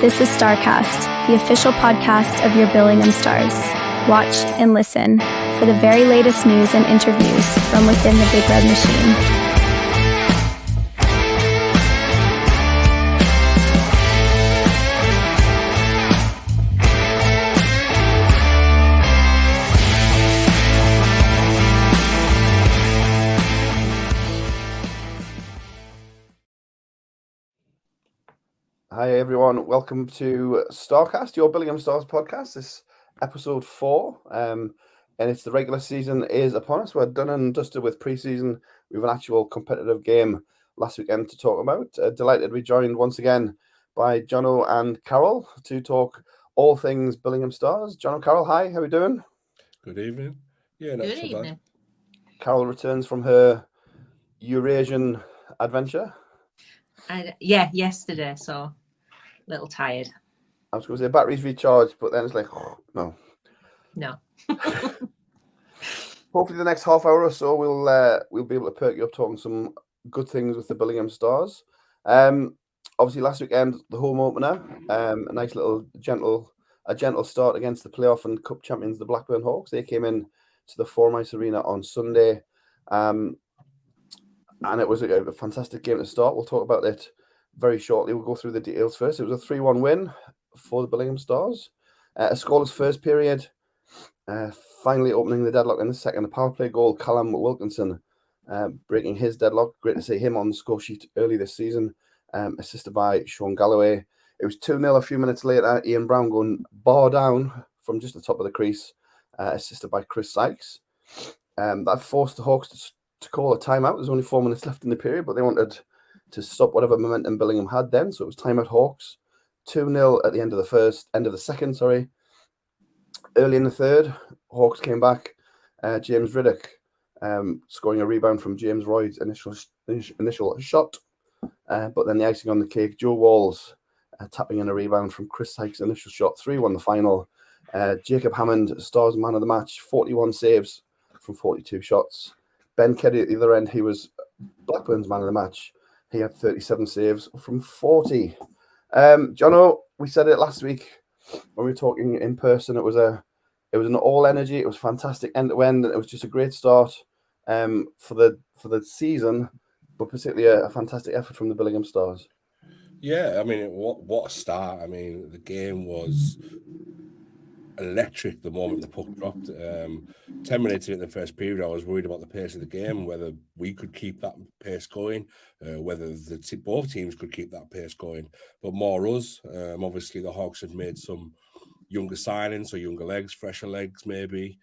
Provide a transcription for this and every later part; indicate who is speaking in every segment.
Speaker 1: This is STARCAST, the official podcast of your Billingham Stars. Watch and listen for the very latest news and interviews from within the Big Red Machine.
Speaker 2: Hi everyone, welcome to STARCAST, your Billingham Stars podcast. This is episode 4, and it's the regular season is upon us. We're done and dusted with pre-season. We have an actual competitive game last weekend to talk about. Delighted to be joined once again by Jono and Carol to talk all things Billingham Stars. Jono, Carol, hi, how are we doing?
Speaker 3: Good evening. Yeah, not
Speaker 4: Good
Speaker 3: so
Speaker 4: evening.
Speaker 3: bad.
Speaker 2: Carol returns from her Eurasian adventure.
Speaker 4: Yesterday, so a little tired.
Speaker 2: I was going to say batteries recharged, but then it's like, no. Hopefully the next half hour or so we'll be able to perk you up talking some good things with the Billingham Stars. Obviously last weekend the home opener, a nice little gentle start against the playoff and cup champions, the Blackburn Hawks. They came in to the Forum Arena on Sunday, and it was a fantastic game to start. We'll talk about it very shortly. We'll go through the details first. It was a 3-1 win for the Billingham Stars. A scoreless first period, finally opening the deadlock in the second. A power play goal, Callum Wilkinson breaking his deadlock. Great to see him on the score sheet early this season, assisted by Sean Galloway. It was 2-0 a few minutes later. Ian Brown going bar down from just the top of the crease, assisted by Chris Sykes. That forced the Hawks to call a timeout. There's only 4 minutes left in the period, but they wanted to stop whatever momentum Billingham had then. So it was timeout Hawks. 2-0 at the end of the second. Early in the third, Hawks came back. James Riddick scoring a rebound from James Royd's initial shot. But then the icing on the cake, Joe Walls tapping in a rebound from Chris Sykes' initial shot. 3-1 the final. Jacob Hammond, Stars man of the match, 41 saves from 42 shots. Ben Keddy at the other end, he was Blackburn's man of the match. He had 37 saves from 40. Jono, we said it last week when we were talking in person. It was an all energy. It was fantastic end to end, and it was just a great start for the season, but particularly a fantastic effort from the Billingham Stars.
Speaker 3: Yeah, I mean, what a start. I mean, the game was electric the moment the puck dropped. 10 minutes in the first period, I was worried about the pace of the game, whether we could keep that pace going, whether both teams could keep that pace going, but more us. Obviously, the Hawks had made some younger signings, or younger legs, fresher legs maybe.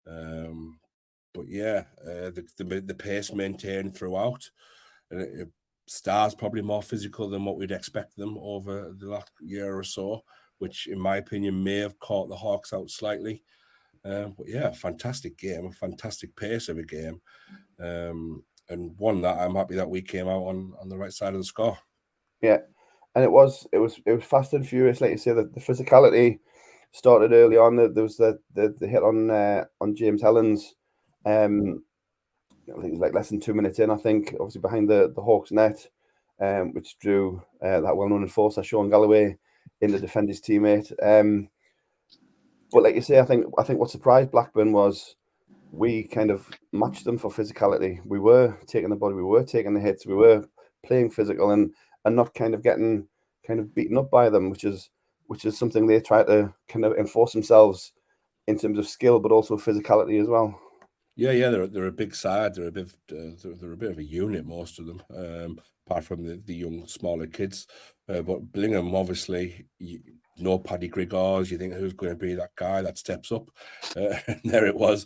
Speaker 3: But yeah, the pace maintained throughout. Stars probably more physical than what we'd expect them over the last year or so, which in my opinion may have caught the Hawks out slightly. But yeah, a fantastic game, a fantastic pace of a game, and one that I'm happy that we came out on the right side of the score. Yeah,
Speaker 2: and it was fast and furious, like you say. The physicality started early on. There was the hit on James Helens. I think it was like less than 2 minutes in. I think obviously behind the Hawks net, which drew that well-known enforcer Sean Galloway in the defend his teammate. But like you say, I think what surprised Blackburn was we kind of matched them for physicality. We were taking the body, we were taking the hits, we were playing physical and not kind of getting kind of beaten up by them, which is something they try to kind of enforce themselves in terms of skill, but also physicality as well.
Speaker 3: Yeah, they're a big side. They're a bit of a unit, most of them, apart from the young, smaller kids. But Billingham, obviously, no Paddy Grigors. You think who's going to be that guy that steps up? And there it was,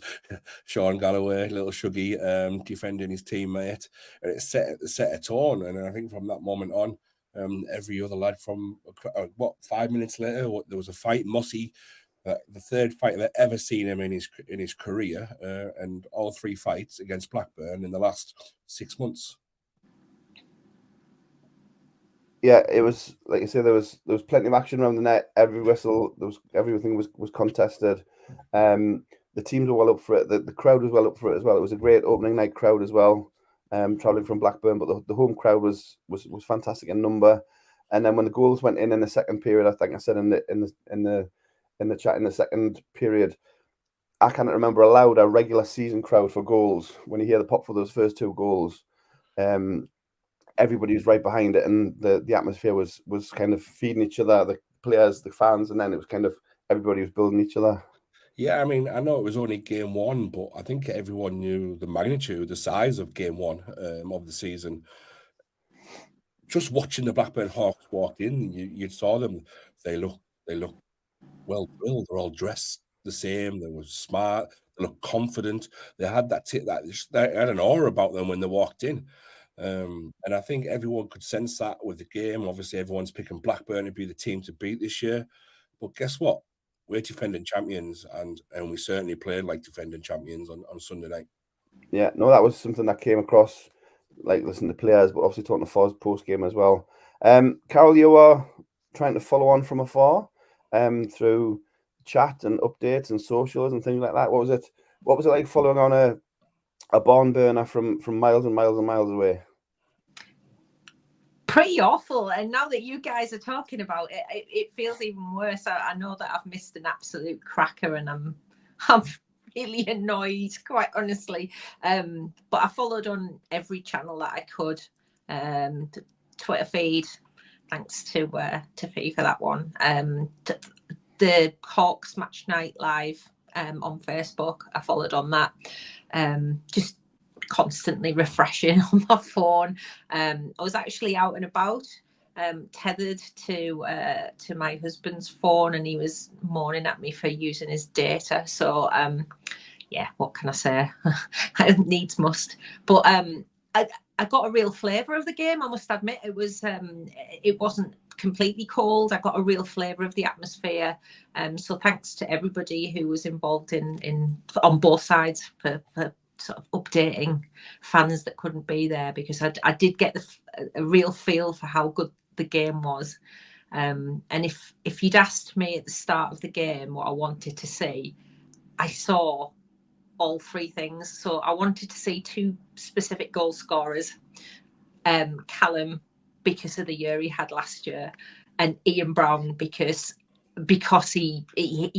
Speaker 3: Sean Galloway, little Shuggy, defending his teammate, and it set a tone. And I think from that moment on, every other lad from 5 minutes later, there was a fight. Mossy. The third fight I've ever seen him in his career, and all 3 fights against Blackburn in the last 6 months.
Speaker 2: Yeah, it was like you say. There was plenty of action around the net. Every whistle, everything was contested. The teams were well up for it. The crowd was well up for it as well. It was a great opening night crowd as well. Traveling from Blackburn, but the home crowd was fantastic in number. And then when the goals went in the second period, I think I said in the chat in the second period, I can't remember a louder regular season crowd for goals. When you hear the pop for those first 2 goals, everybody was right behind it, and the atmosphere was kind of feeding each other, the players, the fans, and then it was kind of everybody was building each other.
Speaker 3: Yeah, I mean, I know it was only game 1, but I think everyone knew the magnitude, the size of game 1 of the season. Just watching the Blackburn Hawks walk in, you saw them. They look well built. They're all dressed the same. They were smart. They looked confident. They had they had an aura about them when they walked in. And I think everyone could sense that with the game. Obviously, everyone's picking Blackburn to be the team to beat this year. But guess what? We're defending champions, and we certainly played like defending champions on Sunday night.
Speaker 2: Yeah, no, that was something that came across, like listening to players, but obviously talking to Foz post game as well. Carol, you were trying to follow on from afar, through chat and updates and socials and things like that. What was it like following on a barn burner from miles and miles and miles away?
Speaker 4: Pretty awful. And now that you guys are talking about it, it feels even worse. I know that I've missed an absolute cracker, and I'm really annoyed, quite honestly. But I followed on every channel that I could. The Twitter feed, thanks to Fee for that one. The Hawks Match Night Live on Facebook, I followed on that. Just constantly refreshing on my phone. I was actually out and about, tethered to my husband's phone, and he was moaning at me for using his data. So yeah, what can I say? Needs must. But I got a real flavour of the game, I must admit. It wasn't completely cold. I got a real flavour of the atmosphere. So thanks to everybody who was involved in on both sides for sort of updating fans that couldn't be there, because I did get a real feel for how good the game was. And if you'd asked me at the start of the game what I wanted to see, I saw all 3 things. So I wanted to see 2 specific goal scorers, Callum because of the year he had last year, and Ian Brown because he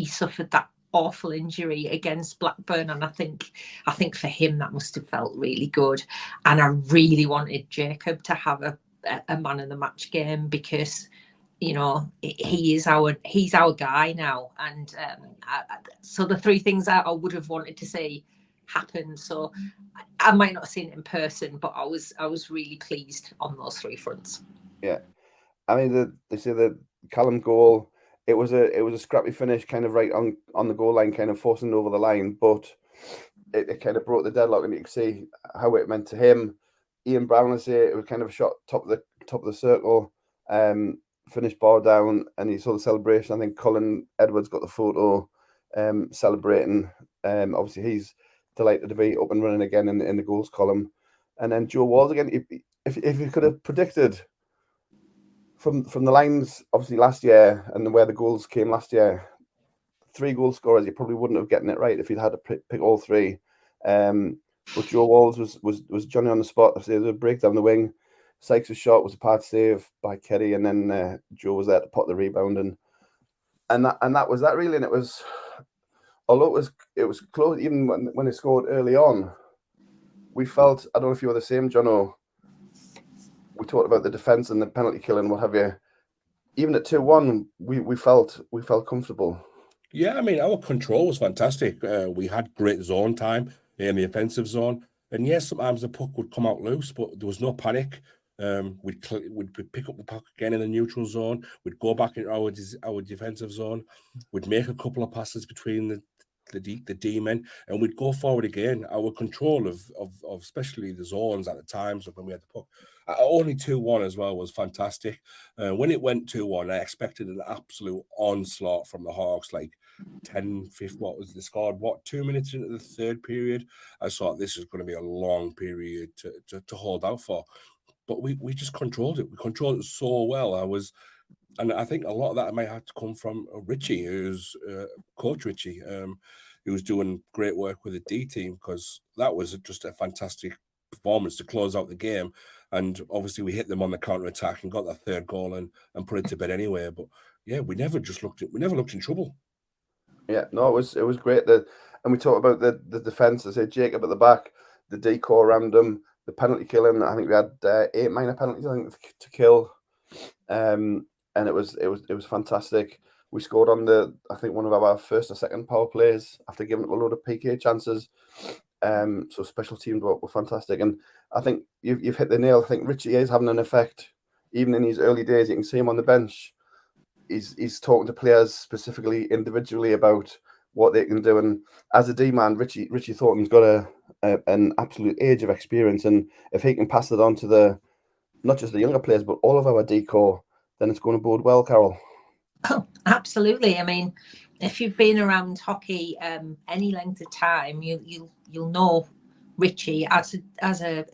Speaker 4: suffered that awful injury against Blackburn, and I think for him that must have felt really good. And I really wanted Jacob to have a man of the match game, because you know he's our guy now. And so the 3 things that I would have wanted to see happened. So I might not have seen it in person, but I was really pleased on those 3 fronts.
Speaker 2: Yeah, I mean, they say the Callum goal, it was a scrappy finish, kind of right on the goal line, kind of forcing it over the line, but it kind of broke the deadlock, and you can see how it meant to him. Ian Brown, I say, it was kind of a shot top of the circle, finished bar down, and you saw the celebration. I think Colin Edwards got the photo, celebrating. Obviously, he's delighted to be up and running again in the goals column. And then Joe Walls again. If you could have predicted from the lines, obviously last year, and where the goals came last year, 3 goal scorers, you probably wouldn't have gotten it right if you'd had to pick all 3. But Joe Walls was Johnny on the spot. There was a break down the wing. Sykes' shot was a part save by Kerry, and then Joe was there to pot the rebound, and that was that really. And it was, although it was close, even when they scored early on, we felt, I don't know if you were the same, Jono. We talked about the defence and the penalty kill and what have you. Even at 2-1, we felt comfortable. Yeah,
Speaker 3: I mean, our control was fantastic. We had great zone time in the offensive zone, and yes, sometimes the puck would come out loose, but there was no panic. We'd pick up the puck again in the neutral zone. We'd go back into our defensive zone. We'd make a couple of passes between the D men, and we'd go forward again. Our control of especially the zones at the times when we had the puck, only 2-1 as well, was fantastic. When it went 2-1, I expected an absolute onslaught from the Hawks, like 10, 15, what was the score? 2 minutes into the third period? I thought this is going to be a long period to hold out for. But we just controlled it. We controlled it so well. And I think a lot of that might have to come from Richie, who's Coach Richie, who was doing great work with the D team, because that was just a fantastic performance to close out the game. And obviously we hit them on the counter attack and got that third goal and put it to bed anyway. But yeah, we never looked in trouble.
Speaker 2: Yeah, no, it was great. And we talked about the defence. I said Jacob at the back, the decor around him, the penalty killing. I think we had 8 minor penalties, I think, to kill. And it was fantastic. We scored on I think one of our first or second power plays after giving up a load of PK chances. So special teams were fantastic, and I think you've hit the nail. I think Richie is having an effect, even in his early days. You can see him on the bench. He's talking to players specifically, individually, about what they can do. And as a D man, Richie Thornton's got an absolute age of experience, and if he can pass it on to not just the younger players, but all of our decor, then it's going to bode well, Carol.
Speaker 4: Oh, absolutely. I mean, if you've been around hockey any length of time, you'll know Richie as a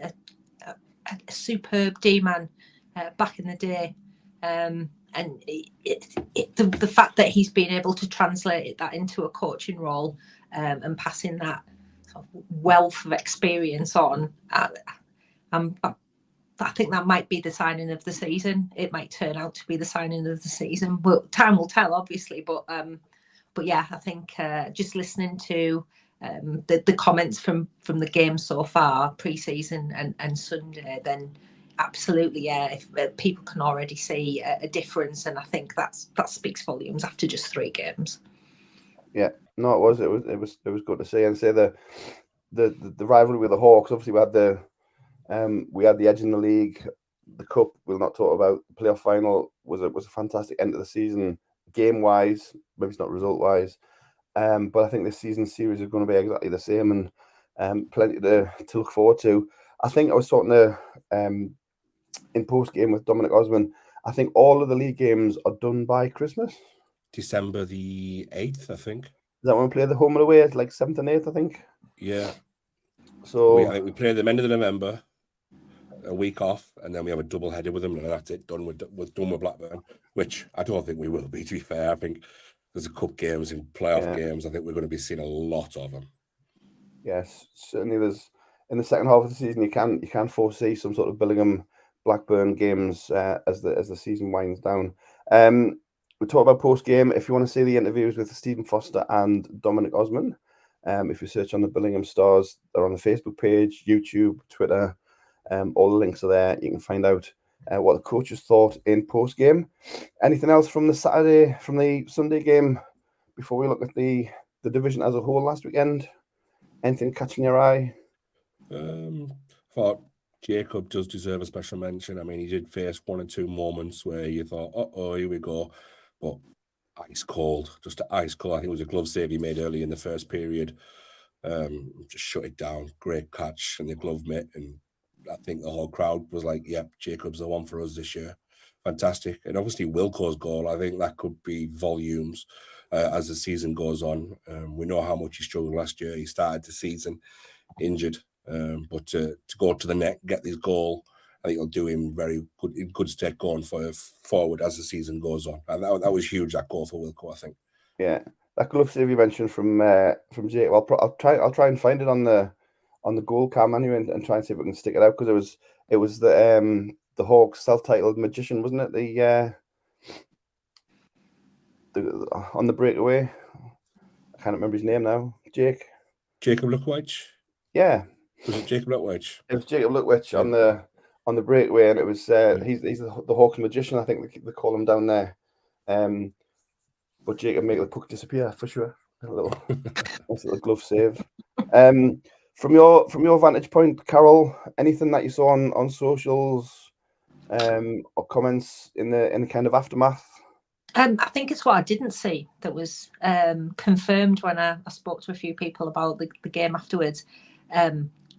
Speaker 4: superb D man back in the day. And the fact that he's been able to translate that into a coaching role and passing that sort of wealth of experience on, I think that might be the signing of the season. It might turn out to be the signing of the season. Well, time will tell, obviously. But yeah, I think just listening to the comments from the game so far, pre-season and Sunday, then absolutely, yeah. If people can already see a difference, and I think that speaks volumes after just 3 games.
Speaker 2: Yeah, no, it was good to see. And say the rivalry with the Hawks. Obviously, we had the edge in the league. The cup we'll not talk about. The playoff final was a fantastic end of the season, game wise, maybe it's not result wise. But I think this season series is going to be exactly the same, and plenty to look forward to. I think I was talking to in post game with Dominic Osman. I think all of the league games are done by Christmas.
Speaker 3: December the 8th, I think.
Speaker 2: Is that when we play the home and away? It's like 7th and 8th, I think.
Speaker 3: Yeah.
Speaker 2: So
Speaker 3: I think we play them end of November, a week off, and then we have a double header with them, and that's it. Done with Blackburn, which I don't think we will be. To be fair, I think there's a cup games and playoff games. I think we're going to be seeing a lot of them. Yes,
Speaker 2: certainly. There's in the second half of the season, you can foresee some sort of Billingham Blackburn games as the season winds down. We talk about post game. If you want to see the interviews with Stephen Foster and Dominic Osman, if you search on the Billingham Stars, they're on the Facebook page, YouTube, Twitter. All the links are there. You can find out what the coaches thought in post game. Anything else from the Sunday game before we look at the division as a whole last weekend? Anything catching your eye?
Speaker 3: Thought Jacob does deserve a special mention. I mean, he did face 1 or 2 moments where you thought, oh, here we go. But ice cold, just ice cold. I think it was a glove save he made early in the first period. Just shut it down. Great catch and the glove mitt. And I think the whole crowd was like, yep, Jacob's the one for us this year. Fantastic. And obviously Wilco's goal, I think that could be volumes as the season goes on. We know how much he struggled last year. He started the season injured. But to go to the net, get this goal, I think it'll do him very good, in good stead going forward as the season goes on. And that was huge, that goal for Wilco, I think.
Speaker 2: Yeah, that glove save you mentioned from Jake. Well, I'll try and find it on the goal cam anyway, and try and see if we can stick it out, because it was the Hawks self-titled magician, wasn't it? The on the breakaway. I can't remember his name now.
Speaker 3: Jacob Lukwich.
Speaker 2: Yeah.
Speaker 3: Was it Jacob Lukwich?
Speaker 2: It was Jacob Lukwich on the breakaway, and it was he's the Hawks magician, I think they call him down there. But Jacob made the puck disappear for sure. A little glove save. From your vantage point, Carol, anything that you saw on socials or comments in the kind of aftermath?
Speaker 4: I think it's what I didn't see that was confirmed when I spoke to a few people about the game afterwards.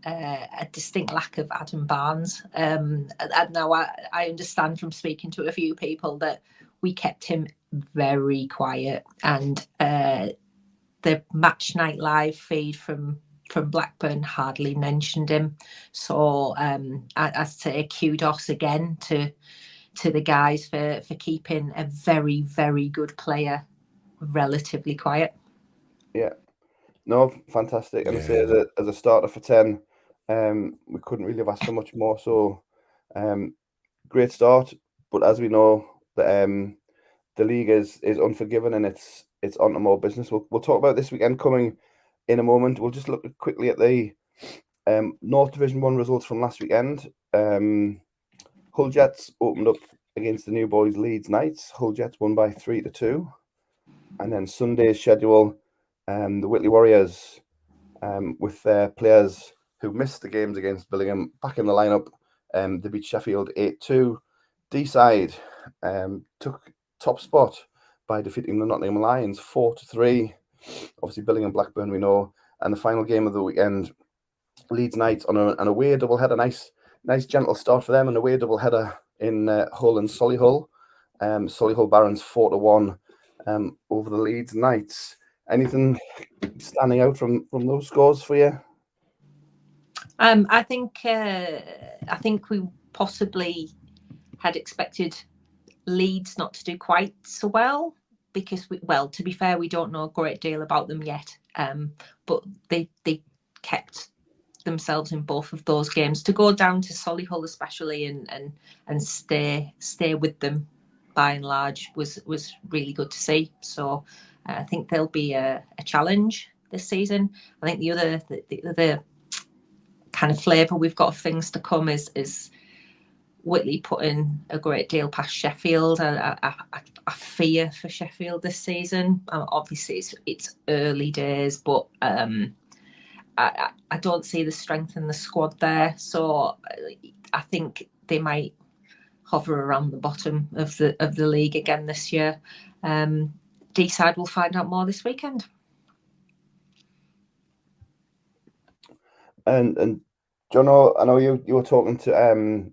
Speaker 4: A distinct lack of Adam Barnes. And now I understand from speaking to a few people that we kept him very quiet, and the Match Night Live feed from Blackburn hardly mentioned him. So I say kudos again to the guys for keeping a very, very good player relatively quiet.
Speaker 2: Yeah. No, fantastic. And I say that as a starter for 10, we couldn't really have asked for much more. So Great start, but as we know, the league is unforgiving, and it's on to more business. We'll talk about this weekend coming in a moment. We'll just look quickly at the North Division 1 results from last weekend. Hull Jets opened up against the new boys Leeds Knights. Hull Jets won by 3-2. And then Sunday's schedule, the Whitley Warriors, with their players who missed the games against Billingham back in the lineup, they beat Sheffield 8-2. Deeside took top spot by defeating the Nottingham Lions 4-3. Obviously, Billingham Blackburn, we know. And the final game of the weekend, Leeds Knights on an away doubleheader. Nice gentle start for them. An away doubleheader in Hull and Solihull. Solihull Barons 4-1 over the Leeds Knights. Anything standing out from those scores for you?
Speaker 4: I think we possibly had expected Leeds not to do quite so well because, to be fair, we don't know a great deal about them yet. But they kept themselves in both of those games. To go down to Solihull especially and stay with them by and large was really good to see. So I think there'll be a challenge this season. I think the other kind of flavour we've got of things to come is Whitley putting a great deal past Sheffield. I fear for Sheffield this season. Obviously, it's early days, but I don't see the strength in the squad there. So I think they might hover around the bottom of the league again this year. Deeside will find out more this weekend.
Speaker 2: And John, I know you were talking to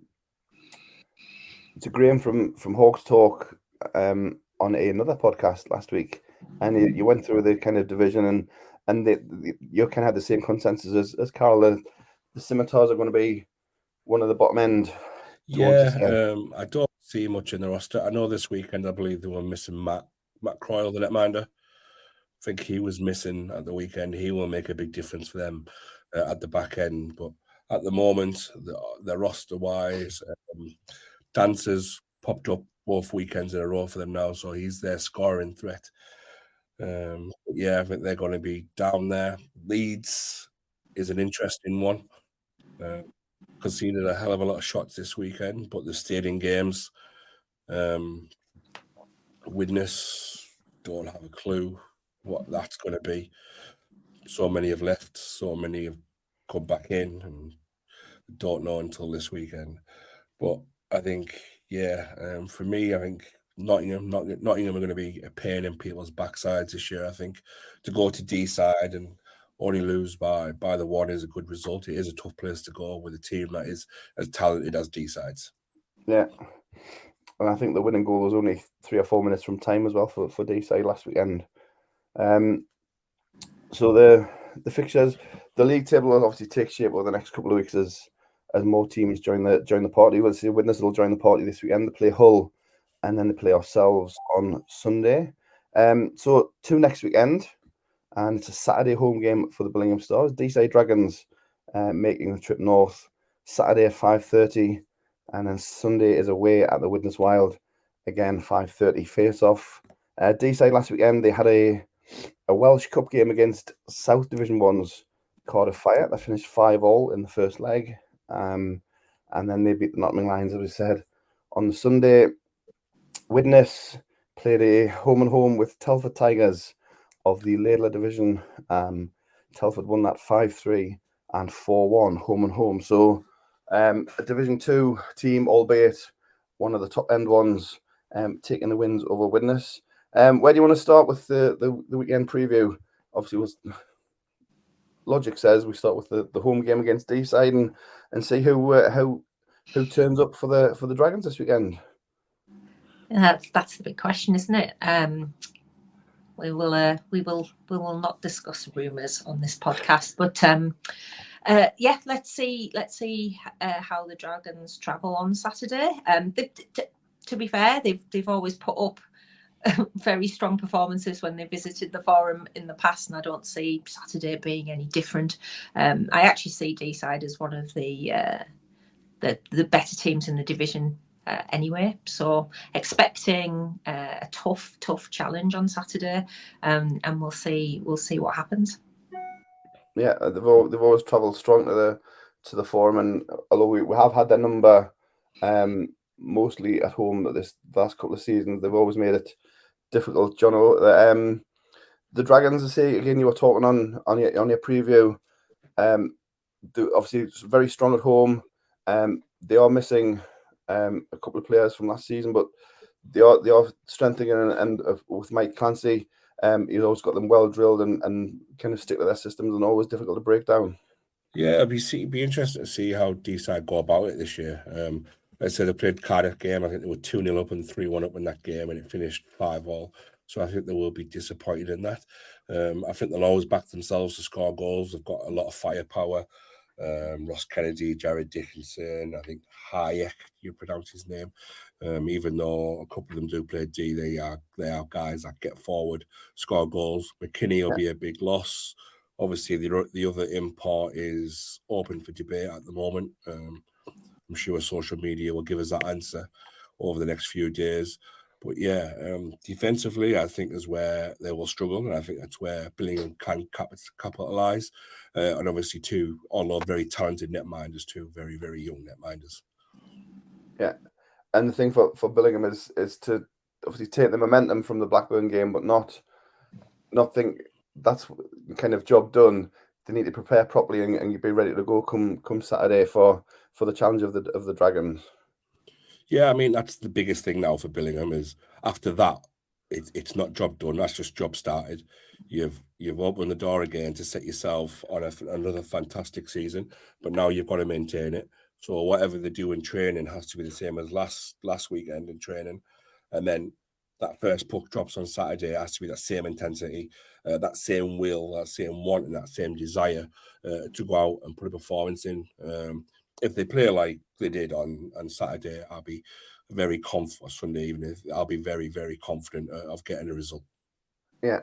Speaker 2: Graham from Hawks Talk on another podcast last week, and you went through the kind of division and you kind of had the same consensus as Carl. The Scimitars are going to be one of the bottom end.
Speaker 3: Yeah, I don't see much in the roster. I know this weekend I believe they were missing Matt Croyle, the netminder. I think he was missing at the weekend. He will make a big difference for them at the back end. But at the moment, the roster-wise, Dancer's popped up both weekends in a row for them now, so he's their scoring threat. Yeah, I think they're going to be down there. Leeds is an interesting one. Conceded a hell of a lot of shots this weekend, but they stayed in games. Widnes, don't have a clue what that's going to be. So many have left, so many have come back in, and don't know until this weekend. But I think, for me, I think Nottingham are going to be a pain in people's backsides this year. I think to go to Deeside and only lose by the one is a good result. It is a tough place to go with a team that is as talented as Deeside's.
Speaker 2: Yeah. And I think the winning goal was only 3 or 4 minutes from time as well for Deeside last weekend. So the fixtures, the league table will obviously take shape over the next couple of weeks as more teams join the party. We'll see Widnes will join the party this weekend. They play Hull, and then they play ourselves on Sunday. So 2 next weekend, and it's a Saturday home game for the Billingham Stars. Deeside Dragons making the trip north Saturday at 5:30, and then Sunday is away at the Widnes Wild, again 5:30 face-off. Deeside last weekend, they had a Welsh Cup game against South Division 1's Cardiff Fire. They finished 5-5 in the first leg. And then they beat the Nottingham Lions, as we said, on the Sunday. Widnes played a home with Telford Tigers of the Laidler Division. Telford won that 5-3 and 4-1 home. So a Division 2 team, albeit one of the top end ones, taking the wins over Widnes. Where do you want to start with the weekend preview? Obviously, logic says we start with the home game against Deeside and see who turns up for the Dragons this weekend.
Speaker 4: That's the big question, isn't it? We will not discuss rumours on this podcast, but let's see how the Dragons travel on Saturday. To be fair, they've always put up very strong performances when they visited the Forum in the past, and I don't see Saturday being any different. I actually see Deeside as one of the the better teams in the division anyway. So expecting a tough challenge on Saturday, and we'll see what happens.
Speaker 2: Yeah, they've always travelled strong to the Forum, and although we have had their number mostly at home this last couple of seasons, they've always made it difficult. Jono, the Dragons, I say again, you were talking on your preview. They're obviously very strong at home. They are missing a couple of players from last season, but they are strengthening, and with Mike Clancy, he's always got them well drilled and kind of stick to their systems, and always difficult to break down.
Speaker 3: Yeah, it'd be interesting to see how Deeside go about it this year. Like I said, they played Cardiff game. I think they were 2-0 up and 3-1 up in that game, and it finished 5-5. So I think they will be disappointed in that. I think they'll always back themselves to score goals. They've got a lot of firepower. Ross Kennedy, Jared Dickinson, I think Hayek, you pronounce his name. Even though a couple of them do play D, they are guys that get forward, score goals. McKinney will be a big loss. Obviously, the other import is open for debate at the moment. I'm sure social media will give us that answer over the next few days. But yeah, defensively, I think is where they will struggle, and I think that's where Billingham can capitalise. And obviously, although very talented netminders, two very, very young netminders.
Speaker 2: Yeah, and the thing for Billingham is to obviously take the momentum from the Blackburn game, but not think that's kind of job done. They need to prepare properly and be ready to go come Saturday for the challenge of the Dragons.
Speaker 3: Yeah, I mean, that's the biggest thing now for Billingham is after that, it's not job done. That's just job started. You've opened the door again to set yourself on another fantastic season, but now you've got to maintain it. So whatever they do in training has to be the same as last weekend in training. And then that first puck drops on Saturday, it has to be that same intensity, that same will, that same want, and that same desire to go out and put a performance in. If they play like they did on Saturday, I'll be very confident. Sunday evening, I'll be very, very confident of getting a result.
Speaker 2: Yeah.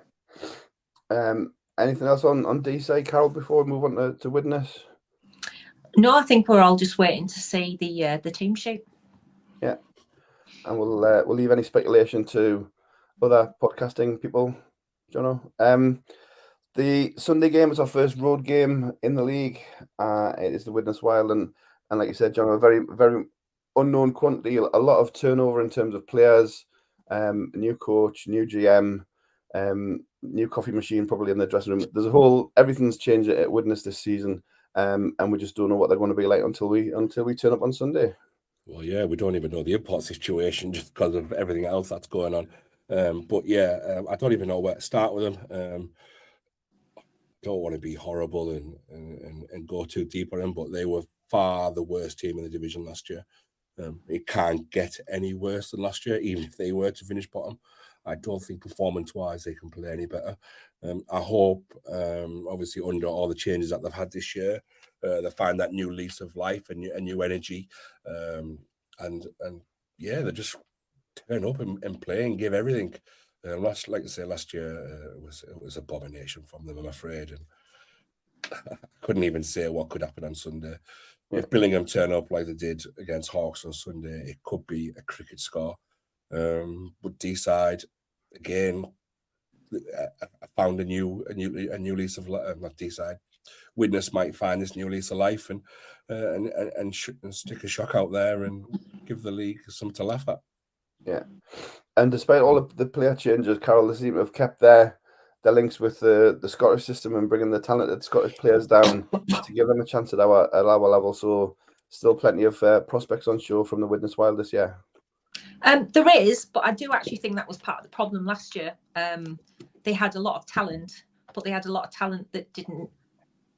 Speaker 2: Anything else on Deeside, Carol, before we move on to Widnes?
Speaker 4: No, I think we're all just waiting to see the team sheet.
Speaker 2: Yeah, and we'll leave any speculation to other podcasting people, Jono. The Sunday game is our first road game in the league. It is the Widnes Wild, and like you said, John, a very, very unknown quantity, a lot of turnover in terms of players, new coach, new GM, new coffee machine probably in the dressing room. There's everything's changed at Widnes this season, and we just don't know what they're going to be like until we turn up on Sunday.
Speaker 3: Well, yeah, we don't even know the import situation just because of everything else that's going on. But yeah, I don't even know where to start with them. Don't want to be horrible and go too deep on them, but they were far the worst team in the division last year. It can't get any worse than last year, even if they were to finish bottom. I don't think performance-wise they can play any better. I hope, obviously, under all the changes that they've had this year, they find that new lease of life and new energy. And yeah, they just turn up and play and give everything. Like I say, last year it was abomination from them, I'm afraid, and I couldn't even say what could happen on Sunday. If Billingham turn up like they did against Hawks on Sunday, it could be a cricket score. But Deeside, again, I found a new lease of life. Not Deeside. Widnes might find this new lease of life and stick a shock out there and give the league something to laugh at.
Speaker 2: Yeah, and despite all of the player changes, Carol, they seem to have kept their links with the Scottish system and bringing the talented Scottish players down to give them a chance at our level. So still plenty of prospects on show from the Widnes Wild this year.
Speaker 4: There is, but I do actually think that was part of the problem last year. They had a lot of talent, but they had a lot of talent that didn't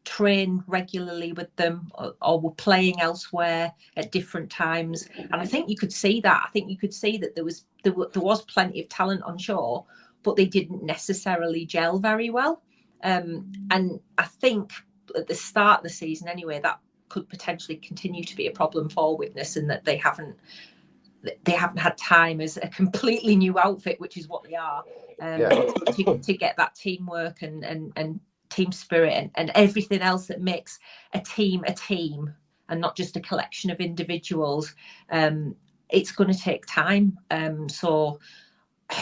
Speaker 4: train regularly with them or were playing elsewhere at different times. And I think you could see that. I think you could see that there was plenty of talent on shore, but they didn't necessarily gel very well. And I think at the start of the season anyway, that could potentially continue to be a problem for Widnes, and that they haven't had time as a completely new outfit, which is what they are, to get that teamwork and team spirit and everything else that makes a team. and not just a collection of individuals, it's going to take time. So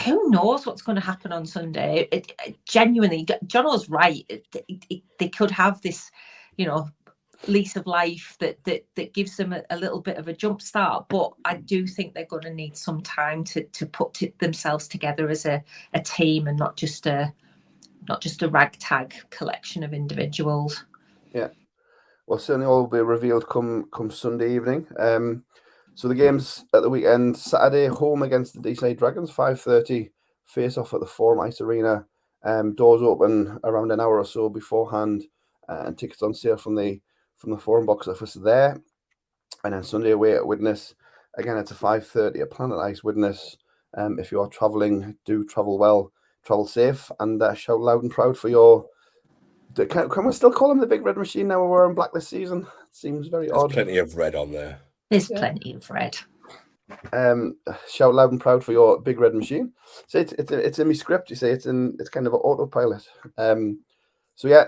Speaker 4: who knows what's going to happen on Sunday? Genuinely, Jono's right. They could have this, lease of life that gives them a little bit of a jump start, but I do think they're going to need some time to put themselves together as a team, and not just a ragtag collection of individuals.
Speaker 2: Yeah, well, certainly all will be revealed come Sunday evening. So the games at the weekend: Saturday, home against the Deeside Dragons, 5:30 face off at the Forum Ice Arena. Doors open around an hour or so beforehand, and tickets on sale from the Forum box office there. And then Sunday away at Widnes, again it's a 5:30 at Planet Ice Widnes. If you are travelling, do travel well, travel safe, and shout loud and proud for your. Can we still call them the Big Red Machine now we're wearing black this season? It seems very
Speaker 3: There's
Speaker 2: odd.
Speaker 3: plenty of red on there.
Speaker 4: There's plenty of red.
Speaker 2: Shout loud and proud for your Big Red Machine. So it's in my script. You say it's kind of an autopilot. So yeah,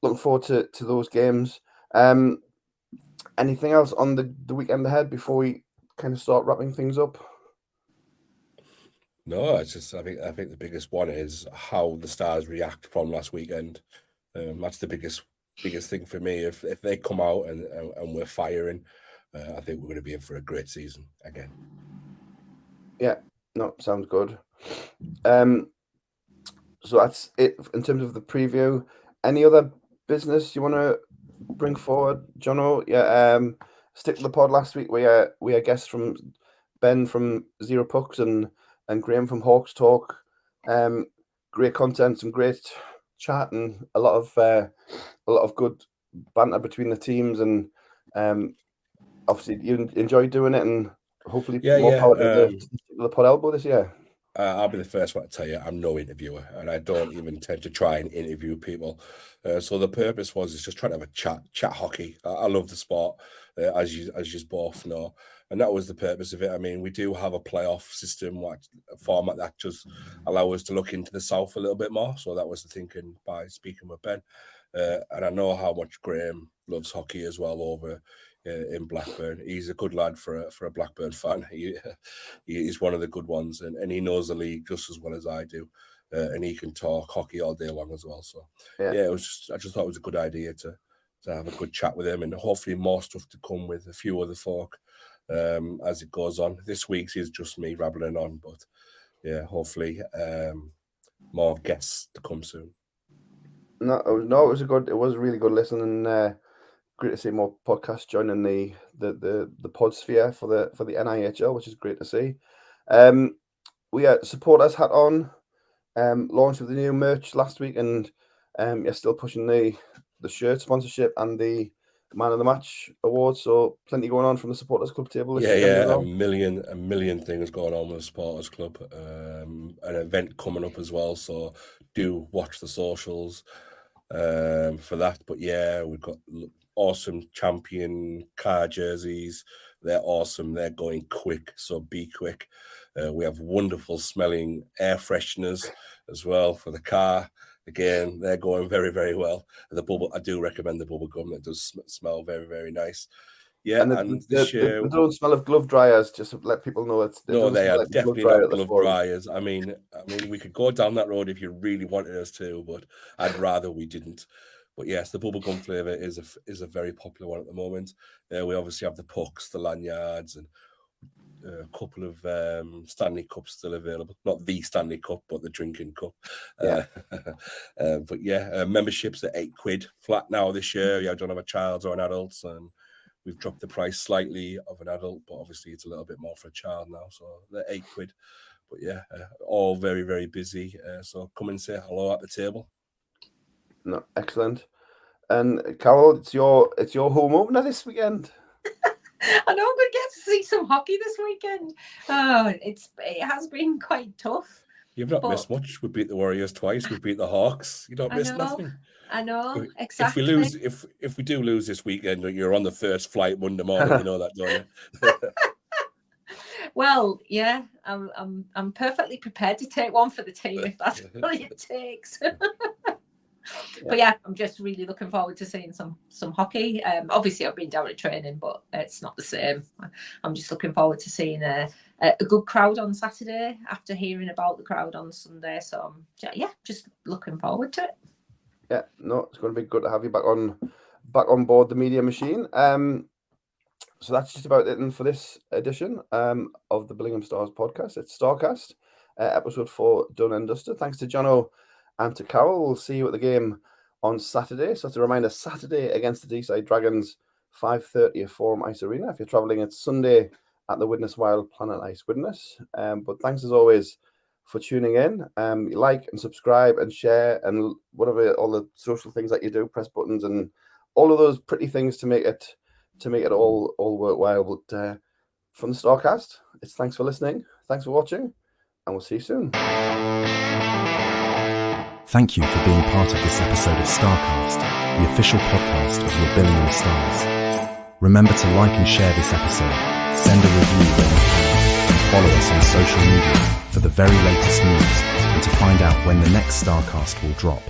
Speaker 2: looking forward to those games. Anything else on the weekend ahead before we kind of start wrapping things up?
Speaker 3: No, it's just I think the biggest one is how the Stars react from last weekend. That's the biggest thing for me. If they come out and we're firing, I think we're going to be in for a great season again.
Speaker 2: Yeah, no, sounds good. So that's it in terms of the preview. Any other business you want to bring forward, Jono? Yeah, stick to the pod last week. We had guests from Ben from Zero Pucks and Graham from Hawks Talk. Great content, some great chat, and a lot of good banter between the teams. And obviously, you enjoyed doing it, and hopefully more power to the pod elbow this year.
Speaker 3: I'll be the first one to tell you I'm no interviewer, and I don't even tend to try and interview people. So the purpose is just trying to have a chat hockey. I love the sport, as you both know, and that was the purpose of it. I mean, we do have a playoff system, a format that just allow us to look into the South a little bit more. So that was the thinking by speaking with Ben, and I know how much Graham loves hockey as well over in Blackburn. He's a good lad for a Blackburn fan. He's one of the good ones, and he knows the league just as well as I do, and he can talk hockey all day long as well. So yeah, I just thought it was a good idea to have a good chat with him, and hopefully more stuff to come with a few other folk as it goes on. This week's is just me rambling on, but yeah, hopefully more guests to come soon.
Speaker 2: No, it was a really good listen, and great to see more podcasts joining the pod sphere for the NIHL, which is great to see. We had supporters hat on, launched with the new merch last week, and you're still pushing the shirt sponsorship and the Man of the Match award. So plenty going on from the supporters club table this weekend as well.
Speaker 3: a million things going on with the supporters club. An event coming up as well, so do watch the socials for that. But yeah, we've got awesome champion car jerseys. They're awesome. They're going quick, so be quick. We have wonderful smelling air fresheners as well for the car. Again, they're going very, very well. The bubble, I do recommend the bubble gum. That does smell very, very nice. Yeah, and this year
Speaker 2: they don't smell of glove dryers. Just to let people know
Speaker 3: they are definitely not glove dryers. I mean, we could go down that road if you really wanted us to, but I'd rather we didn't. But yes, the bubblegum flavour is a very popular one at the moment. We obviously have the pucks, the lanyards, and a couple of Stanley Cups still available. Not the Stanley Cup, but the drinking cup.
Speaker 2: Yeah.
Speaker 3: But yeah, memberships are £8 flat now this year. You don't have a child or an adult, and we've dropped the price slightly of an adult, but obviously it's a little bit more for a child now. So they're £8. But yeah, all very, very busy. So come and say hello at the table.
Speaker 2: No, excellent. And Carol, it's your home opener this weekend.
Speaker 4: I know I'm going to get to see some hockey this weekend. Oh, it has been quite tough.
Speaker 3: You've not missed much. We beat the Warriors twice. We beat the Hawks. You don't miss nothing.
Speaker 4: I know, exactly.
Speaker 3: If we do lose this weekend, you're on the first flight Monday morning. You know that, don't you?
Speaker 4: Well, yeah, I'm perfectly prepared to take one for the team if that's what it takes. But yeah, I'm just really looking forward to seeing some hockey. Obviously, I've been down at training, but it's not the same. I'm just looking forward to seeing a good crowd on Saturday after hearing about the crowd on Sunday. So just looking forward to it.
Speaker 2: Yeah, no, it's going to be good to have you back on board the media machine. So that's just about it for this edition of the Billingham Stars podcast. It's STARCAST, episode 4 done and dusted. Thanks to Jono and to Carol. We'll see you at the game on Saturday. So, as a reminder, Saturday against the Deeside Dragons, 5:30 at Forum Ice Arena. If you're travelling, it's Sunday at the Widnes Wild Planet Ice Widnes. But thanks as always for tuning in. Like and subscribe and share and whatever, all the social things that you do, press buttons and all of those pretty things to make it all worthwhile. But from the STARCAST, it's thanks for listening, thanks for watching, and we'll see you soon.
Speaker 5: Thank you for being part of this episode of STARCAST, the official podcast of your Billingham Stars. Remember to like and share this episode, send a review when you can, and follow us on social media for the very latest news and to find out when the next STARCAST will drop.